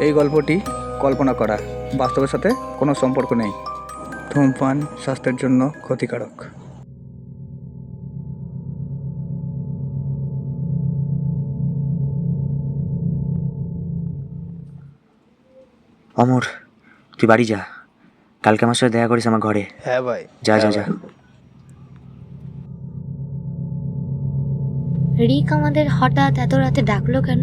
এই গল্পটি কল্পনা করা, বাস্তবের সাথে কোনো সম্পর্ক নেই। ধূমপান স্বাস্থ্যের জন্য ক্ষতিকারক। অমর, তুই বাড়ি যা, কালকে আমার সাথে দেখা করিস আমার ঘরে। হ্যাঁ ভাই, যা যা যা। রিক আমাদের হঠাৎ এত রাতে ডাকলো কেন?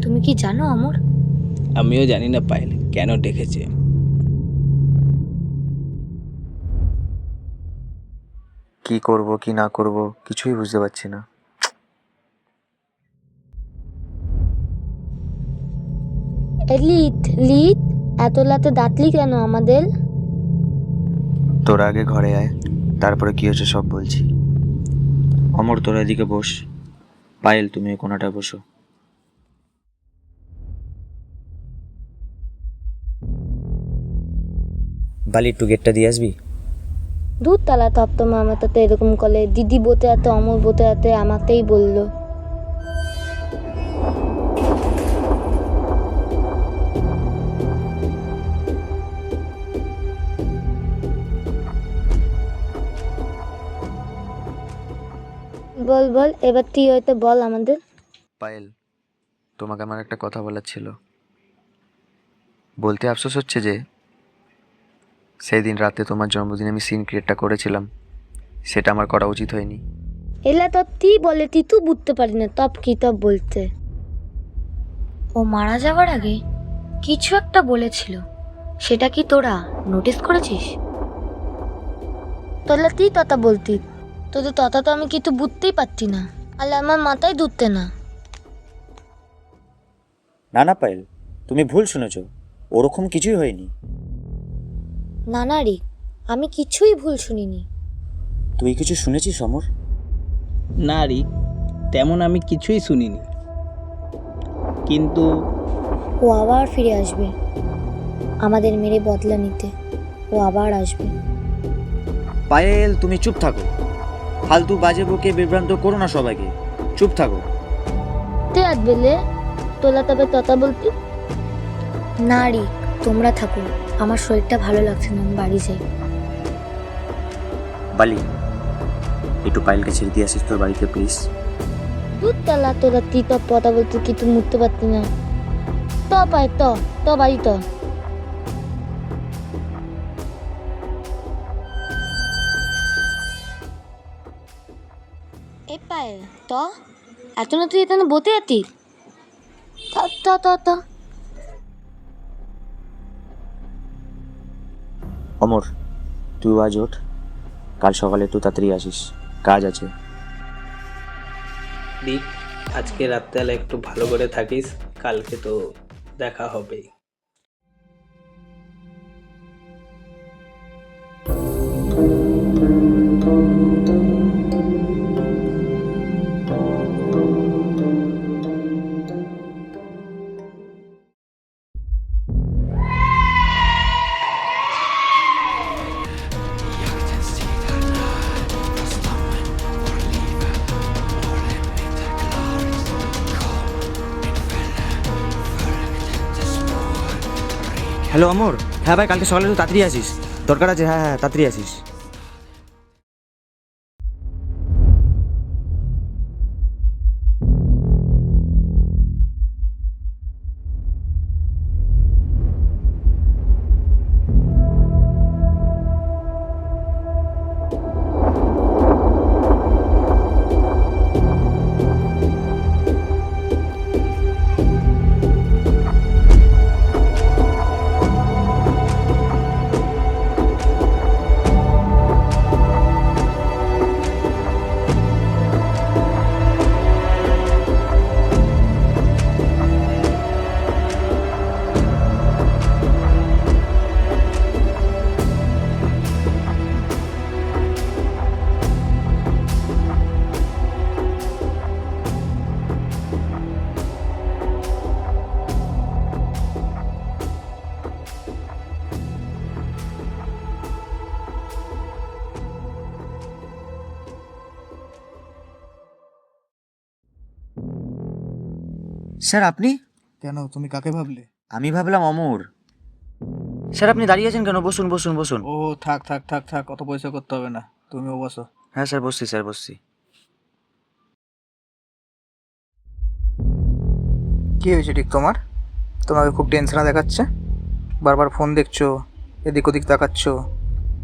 তুমি কি জানো অমর? আমিও জানি না পায়েল কেন ডেকেছে। কি করব কি না করব কিছুই বুঝতে পারছি না। লিট এত রাতে ডাকলি কেন আমাদের? তোরা আগে ঘরে আয়, তারপরে কি হচ্ছে সব বলছি। অমর, তোরা এদিকে বস। পায়েল, তুমি এই কোনাটায় বসো। বালি, একটু গেটটা দিয়ে আসবি? দূর তালা তপ্ত মামা তাতে এরকম করলে দিদি বোতে আতে অমর বোতে আতে আমাকেই বললো। বল বল, এবার তুই হয়তো বল আমাদের। পায়েল, তোমাকে আমার একটা কথা বলার ছিল। বলতে আফসোস হচ্ছে যে সেই দিন রাতে তোমার জন্মদিনে আমি সিন ক্রিয়েটটা করেছিলাম, সেটা আমার করা উচিত হয়নি। এলা তো তুই বলে তুই তো বুঝতে পারি না তপ কি তপ বলতে। ও মারা যাওয়ার আগে কিছু একটা বলেছিল, সেটা কি তোরা নোটিস করেছিস? তোলা তুই ততা বলতি, তোদের ততা তো আমি কিছু বুঝতেই পারতি না, আলে আমার মাথায় ধরতে না। না না পায়েল, তুমি ভুল শুনেছ, ওরকম কিছুই হয়নি। না না রে, আমি কিছুই ভুল শুনিনি। তুই কিছু শুনেছিস অমর? না রিক, তেমন আমি কিছুই শুনিনি, কিন্তু ও আবার ফিরে আসবে আমাদের মেরে বদলা নিতে। ও আবার আসবে। পায়েল, তুমি চুপ থাকো, ফালতু বাজে বকে বিভ্রান্ত করো না সবাইকে, চুপ থাকো। তে আসবে তোলা তবে ততা বলতি। না রে, তোমরা থাকো, আমার শরীরটা ভালো লাগছে না, আমি বাড়ি যাই। বালি, একটু পায়েলকে ছেড়ে দিয়ে আসিস তোর বাড়িতে প্লিজ। দুধ তালা তোরা তুই তপ কথা বলতে কিছু মুড়তে পারতি না। ত পায় ত বাড়ি ত। এ পায় ত এত না তুই এখানে বতে আতি। ত ত ত ত অমর, তুই আজ ওঠ, কাল সকালে একটু তাড়াতাড়ি আসিস, কাজ আছে। রিক, আজকে রাত্রেবেলা একটু ভালো করে থাকিস, কালকে তো দেখা হবেই। হ্যালো অমর, হ্যাঁ ভাই, কালকে সকালে একটু তাড়াতাড়ি আসিস, দরকার আছে। হ্যাঁ হ্যাঁ, তাড়াতাড়ি আসিস। স্যার, আপনি? কেন, তুমি কাকে ভাবলে? আমি ভাবলাম অমর। স্যার আপনি দাঁড়িয়ে আছেন কেন? বসুন বসুন বসুন। ও থাক থাক থাক থাক, অত পয়সা করতে হবে না, তুমিও বসো। হ্যাঁ স্যার বসছি, স্যার বসছি। কী হয়েছে ঠিক তোমার? তোমাকে খুব টেনশনে দেখাচ্ছে, বারবার ফোন দেখছো, এদিক ওদিক তাকাচ্ছ,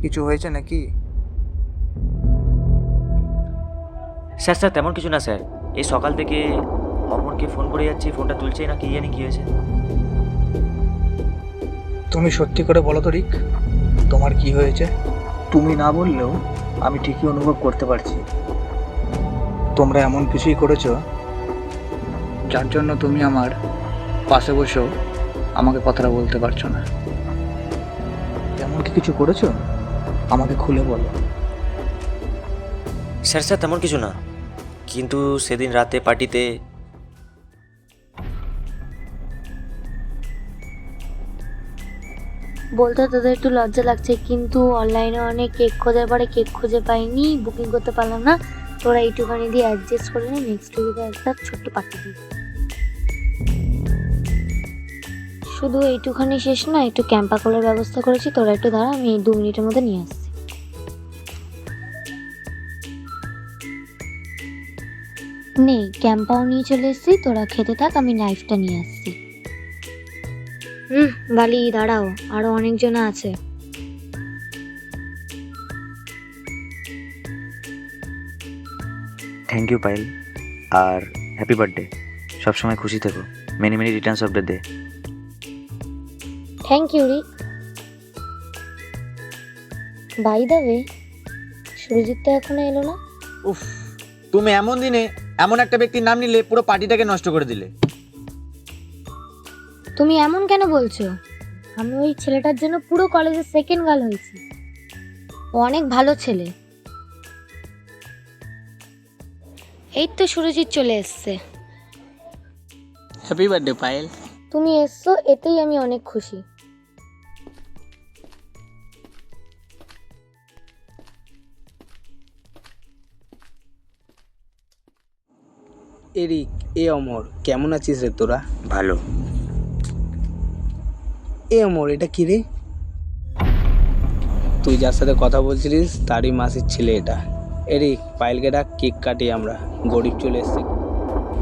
কিছু হয়েছে নাকি? স্যার স্যার তেমন কিছু না স্যার, এই সকাল থেকে অমরকে ফোন করে যাচ্ছি, ফোনটা তুলছেই না, কি জানি কি হয়েছে। তুমি সত্যি করে বলো তো রিক, তোমার কি হয়েছে? তুমি না বললেও আমি ঠিকই অনুভব করতে পারছি। তোমরা এমন কিছুই করেছো যার জন্য তুমি আমার পাশে বসেও আমাকে কথাটা বলতে পারছো না। এমন কি কিছু করেছো? আমাকে খুলে বলো। স্যার স্যার তেমন কিছু না, কিন্তু সেদিন রাতে পার্টিতে বলতে তোদের একটু লজ্জা লাগছে, কিন্তু অনলাইনে অনেক কেক খোঁজার পরে কেক খুঁজে পাইনি, বুকিং করতে পারলাম না। তোরা এইটুখানি দিয়ে অ্যাডজাস্ট করে নে, নেক্সট উইকে একটা ছোট্ট পার্টি দিই। শুধু এইটুখানি শেষ না, একটু ক্যাম্পা করার ব্যবস্থা করেছি, তোরা একটু দাঁড়া, আমি 2 মিনিটের মধ্যে নিয়ে আসছি। নে ক্যাম্পাও নিয়ে চলে এসেছি, তোরা খেতে থাক, আমি নাইফটা নিয়ে আসছি। বালি দাঁড়াও, আরো অনেকজন আছে। থ্যাংক ইউ পায়েল, আর হ্যাপি বার্থডে। সবসময় খুশি থেকো, many many returns of the day. Thank you Rick. By the way, Surajit তো এখনো এলো না। উফ, তুমি এমন দিনে এমন একটা ব্যক্তির নাম নিলে পুরো পার্টিটাকে নষ্ট করে দিলে। তুমি এমন কেন বলছো? আমি ওই ছেলেটার জন্য পুরো কলেজের সেকেন্ড গার্ল হয়েছি। ও অনেক ভালো ছেলে। এই তো সুরজিৎ চলে এসছে। Happy birthday Payel. তুমি এসছো, এতেই আমি অনেক খুশি। এরিক, এ অমর, কেমন আছিস রে তোরা? ভালো। এ অমর, এটা কি রে? তুই যার সাথে কথা বলছিলিস তারই মাসির ছেলে এটা। এরিক, পায়েলকে ডাক, কেক কাটি আমরা, গরিব চলে এসছে।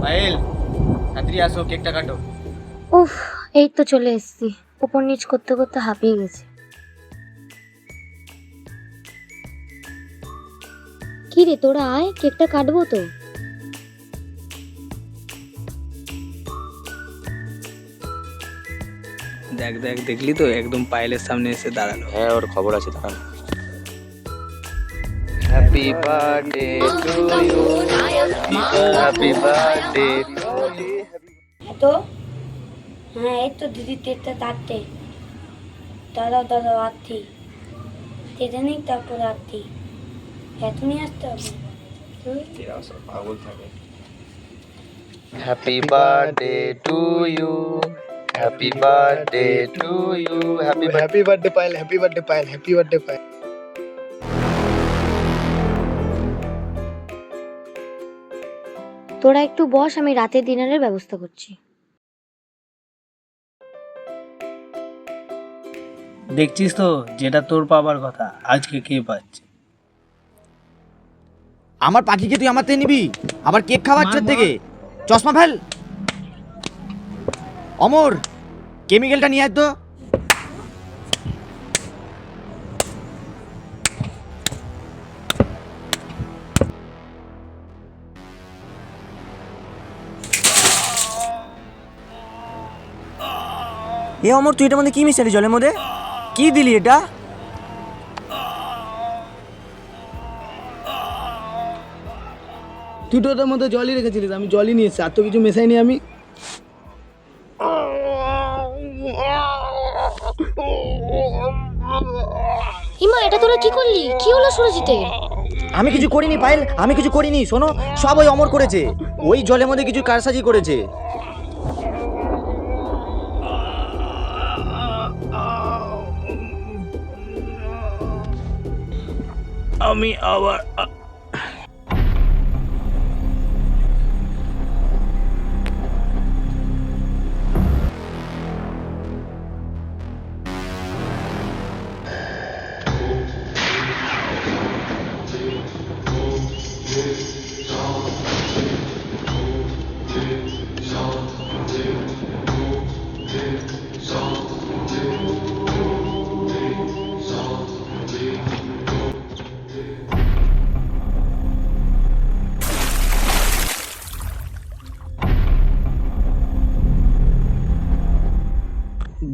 পায়েল, তাড়াতাড়ি আসো, কেকটা কাটো। উফ, এই তো চলে এসছি। উপর নিচ করতে করতে হাঁপিয়ে গেছি। কি রে তোরা আয়, কেকটা কাটবো তো। দেখ দেখ, দেখলি তো, একদম পায়েলের সামনে এসে দাঁড়ালো। হ্যাঁ ওর খবর আছে, দাঁড়ান। Happy birthday to you, happy birthday. তো হ্যাঁ, এই তো দিদি তেতে তাতে দাদা দাদা আত্মি তেতে নেই, তারপর আত্মি এত নিয়ে আসতে হবে। Happy birthday to you, happy birthday to you, happy birthday Payel, happy birthday Payel, happy birthday Payel. তোরা একটু বস, আমি রাতের ডিনারের ব্যবস্থা করছি। দেখছিস তো, যেটা তোর পাবার কথা আজকে কে পাচ্ছে। আমার পাখিকে তুই আমার থেকে নিবি, আবার কেক খাওয়াচ্ছ থেকে। চশমা ফেল। অমর, কেমিক্যালটা নিয়ে আয় তো। এ অমর, তুই এটার মধ্যে কি মিশালি? জলের মধ্যে কি দিলি এটা? তুই তো ওটার মধ্যে জলই রেখেছিলিস, আমি জলই নিয়ে এসেছি, আর তো কিছু মেশাইনি আমি। হিমা, এটা তোরা কি করলি? কি হলো সুরজিতের? আমি কিছু করিনি পায়েল, আমি কিছু করিনি। শোনো, সব ওই অমর করেছে। ওই জলের মধ্যে কিছু কারসাজি করেছে। আমি আবার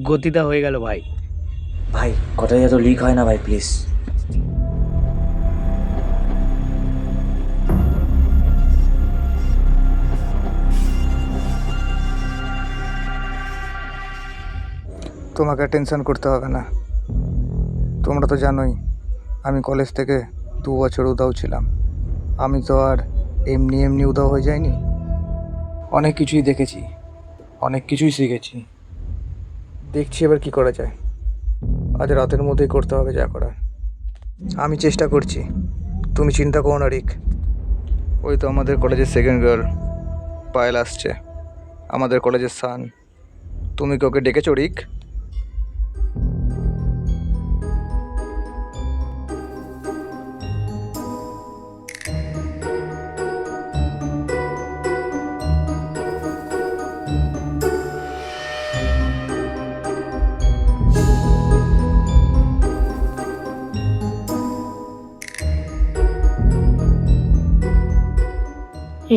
গতিটা হয়ে গেল ভাই। ভাই কথা যাতে লিক হয় না ভাই, প্লিজ। তোমাকে টেনশন করতে হবে না। তোমরা তো জানোই আমি কলেজ থেকে 2 বছর উধাও ছিলাম। আমি তো আর এমনি এমনি উধাও হয়ে যাইনি। অনেক কিছুই দেখেছি, অনেক কিছুই শিখেছি। দেখছি এবার কি করা যায়। আজ রাতের মধ্যেই করতে হবে যা করার। আমি চেষ্টা করছি, তুমি চিন্তা করো না রিক। ওই তো আমাদের কলেজের সেকেন্ড গার্ল পায়েল আসছে, আমাদের কলেজের সান। তুমি কি ওকে ডেকেছো রিক?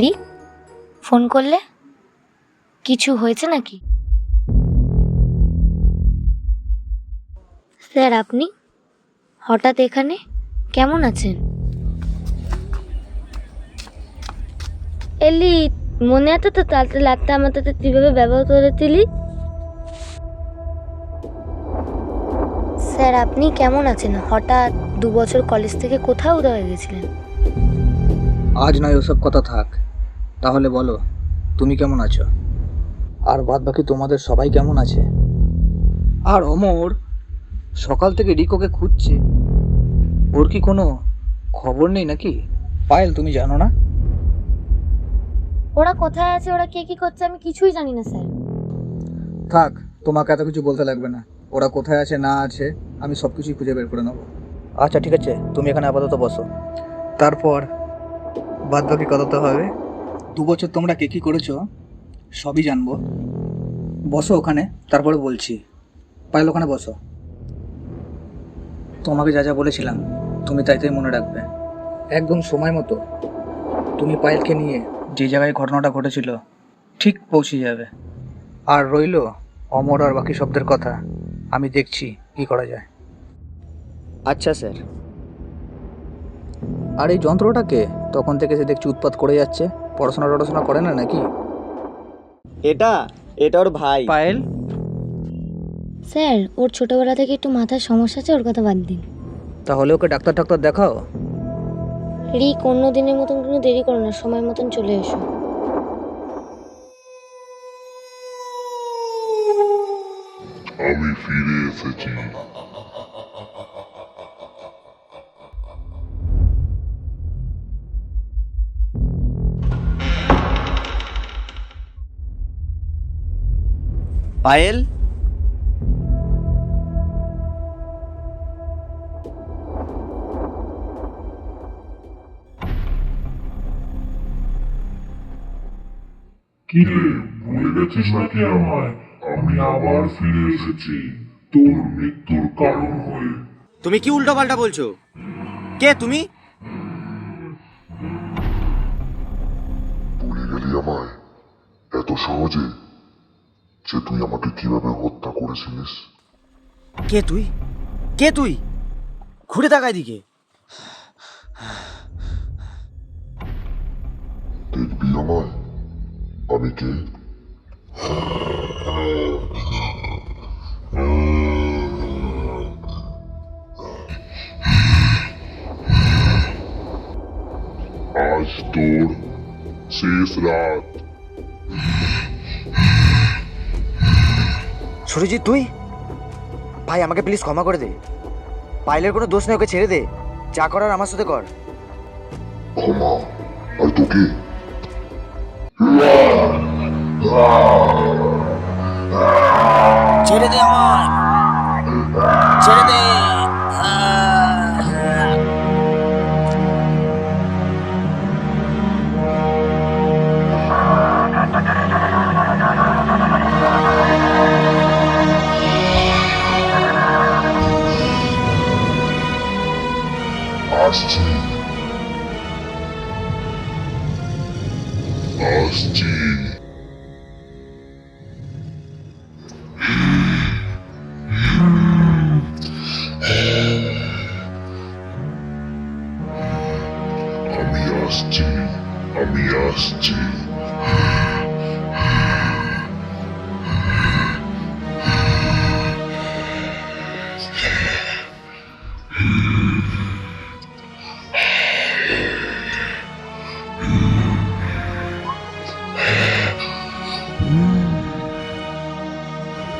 রিক, ফোন করলে? কিছু হয়েছে নাকি? স্যার আপনি হঠাৎ এখানে? কেমন আছেন? এলি, মনে আছে তো কালকে রাতটা আমার সাথে কীভাবে ব্যবহার করেছিলি? স্যার আপনি কেমন আছেন? হঠাৎ 2 বছর কলেজ থেকে কোথাও উধাও হয়ে গেছিলেন? আজ নয় ওসব কথা থাক, তাহলে বলো তুমি কেমন আছো? আর বাদ বাকি তোমাদের সবাই কেমন আছে? আর অমর সকাল থেকে রিকোকে খুঁজছে, ওর কি কোনো খবর নেই নাকি? পায়েল তুমি জানো না? ওরা কোথায় আছে, ওরা কে কি করছে আমি কিছুই জানি না স্যার। থাক, তোমাকে এত কিছু বলতে লাগবে না। ওরা কোথায় আছে না আছে আমি সব কিছুই খুঁজে বের করে নেবো। আচ্ছা ঠিক আছে, তুমি এখানে আপাতত বসো, তারপর বাদ বাকি কথা তো হবে। 2 বছর তোমরা কে কী করেছো সবই জানবো। বসো ওখানে, তারপরে বলছি। পায়েল ওখানে বসো। তোমাকে যা যা বলেছিলাম তুমি তাই তাই মনে রাখবে। একদম সময় মতো তুমি পায়েলকে নিয়ে যে জায়গায় ঘটনাটা ঘটেছিল ঠিক পৌঁছে যাবে। আর রইলো অমর আর বাকি শব্দের কথা, আমি দেখছি কি করা যায়। আচ্ছা স্যার। আর এই যন্ত্রটাকে তখন থেকে সে দেখছি উৎপাত করে যাচ্ছে, পড়াশোনা করে না নাকি? এটা ওর ভাই পায়েল? স্যার ওর ছোটবেলা থেকে একটু মাথার সমস্যা আছে, ওর কথা বাদ দিন। তাহলে ওকে ডাক্তার দেখাও। রিক, অন্য দিনের মতন কোনো দেরি করো না, সময় মতন চলে এসো। আমি ফিরে এসেছি। পায়েল, কিরে, ভুলে গেছিস নাকি আমায়? আমি আবার ফিরে এসেছি তোর মৃত্যুর কারণ হয়ে। তুমি কি উল্টো পাল্টা বলছো? কে তুমি? ভুলে গেলি আমায় এত সহজে, যে তুই আমাকে কিভাবে হত্যা করেছিলিস? কে তুই? ঘুরে তাকায় দিকে। দেখবি আমায় আমি কে? আজ তোর শেষ রাত। সুরজিৎ তুই? ভাই আমাকে প্লিজ ক্ষমা করে দে। পাইলের কোনো দোষ নেই, ওকে ছেড়ে দে। যা করার আমার সাথে কর। ক্ষমা? আর তোকে? ছেড়ে দে আমায়, ছেড়ে দে। আসছি আসছি। আসছি, আমি আসছি।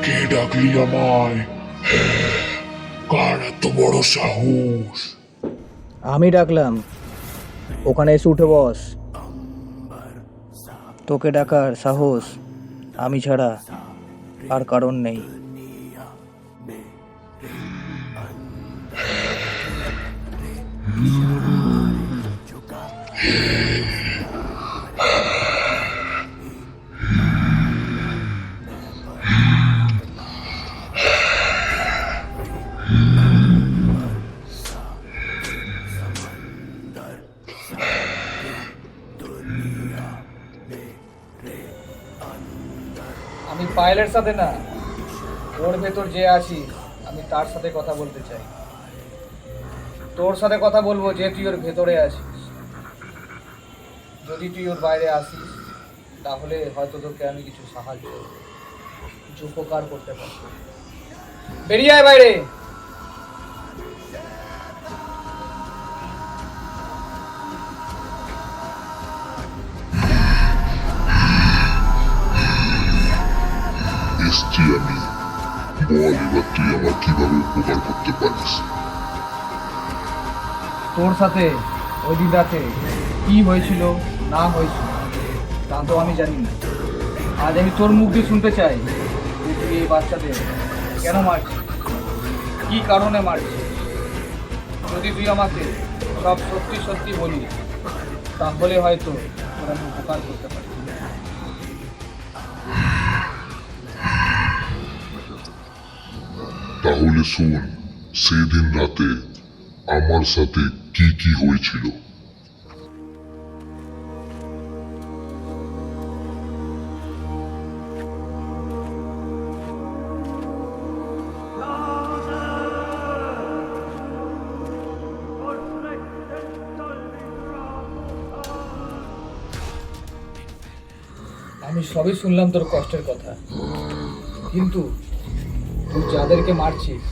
কে ডাকলি আমায়? কার এত বড় সাহস? আমি ডাকলাম, ওখানে এসে উঠে বস। তোকে ডাকার সাহস আমি ছাড়া আর কারণ নেই। আমি পায়েলের সাথে না, ওর ভেতর যে আছি আমি তার সাথে কথা বলতে চাই। তোর সাথে কথা বলবো যে তুই ওর ভেতরে আছিস। যদি তুই ওর বাইরে আসিস তাহলে হয়তো তোকে আমি কিছু সাহায্য, কিছু উপকার করতে পারবো। বেরিয়ে আয় বাইরে। এসছি আমি, বল এবার তুই আমার কিভাবে উপকার করতে পারিস? তোর সাথে ওই দিন রাতে কি হয়েছিল না হয়েছিল তা তো আমি জানি না। আজ আমি তোর মুখ দিয়ে শুনতে চাই যে তুই এই বাচ্চাদের কেন মারছিস, কি কারণে মারছিস। যদি তুই আমাকে সব সত্যি সত্যি বলিস তাহলে হয়তো তোর আমি উপকার করতে পারি। তাহলে শোন, সেদিন রাতে আমার সাথে কি কি হয়েছিল। আমি সবই শুনলাম তোর কষ্টের কথা, কিন্তু তুই যাদেরকে মারছিস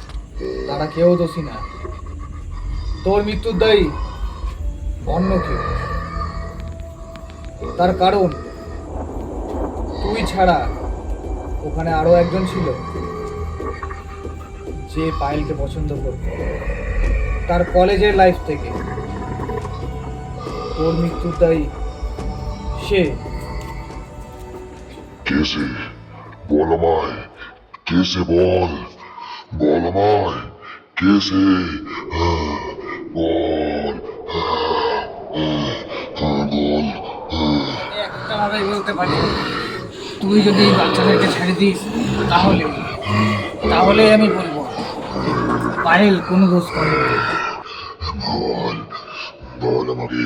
তারা কেউ দোষী না। তোর মৃত্যুর দায়ী অন্য কেউ। তার কারণ তুই ছাড়া ওখানে আরো একজন ছিল যে পায়েলকে পছন্দ করত তার কলেজের লাইফ থেকে। তোর মৃত্যুর দায়ী সে। কে সে? বল আমায়, কে সে? বল, বল আমায়, কে সে? বল, বল। একটা ভাবেই বলতে পারি, তুই যদি এই বাচ্চাদেরকে ছেড়ে দিস তাহলে তাহলে আমি বলবো পায়েল কোনো দোষ করেনি। বল, বল আমাকে।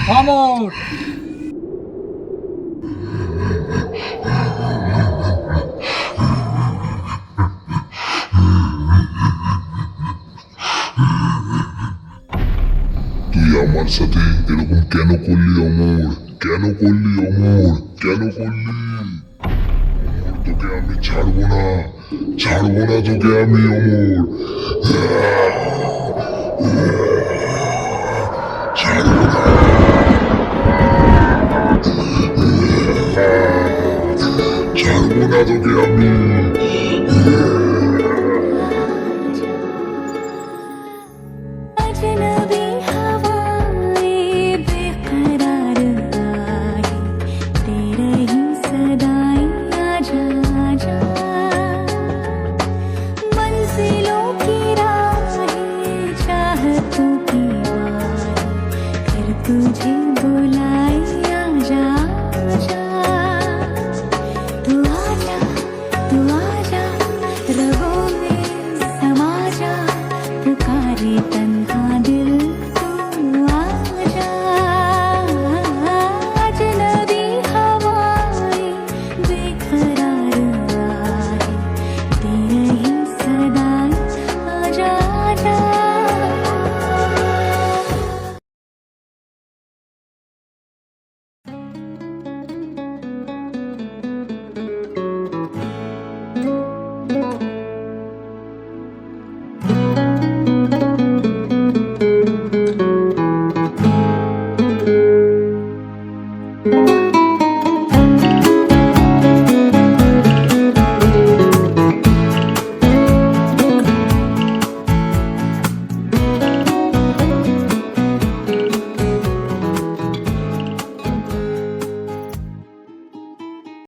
খামোশ! তুই আমার সাথে এরকম কেন করলি অমর? কেন করলি অমর? কেন করলি? অমর, তোকে আমি ছাড়বো না, ছাড়বো না তোকে আমি অমর। ছাড়বো না, ছাড়বো না তোকে আমি।